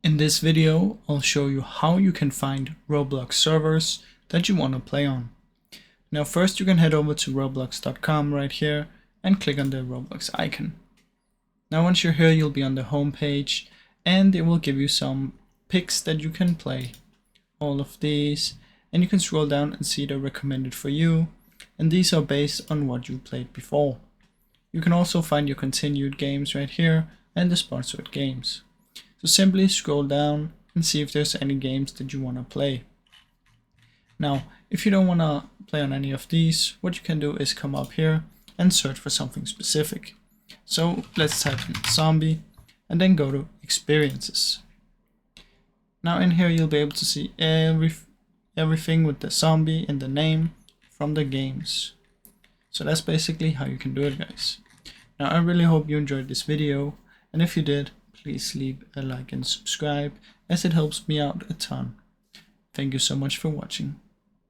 In this video, I'll show you how you can find Roblox servers that you want to play on. Now first you can head over to roblox.com right here and click on the Roblox icon. Now once you're here, you'll be on the home page and it will give you some picks that you can play. All of these, and you can scroll down and see the recommended for you, and these are based on what you played before. You can also find your continued games right here and the sponsored games. So simply scroll down and see if there's any games that you want to play. Now, if you don't want to play on any of these, what you can do is come up here and search for something specific. So let's type in zombie and then go to experiences. Now in here you'll be able to see everything with the zombie in the name from the games. So that's basically how you can do it, guys. Now I really hope you enjoyed this video, and if you did, please leave a like and subscribe, as it helps me out a ton. Thank you so much for watching.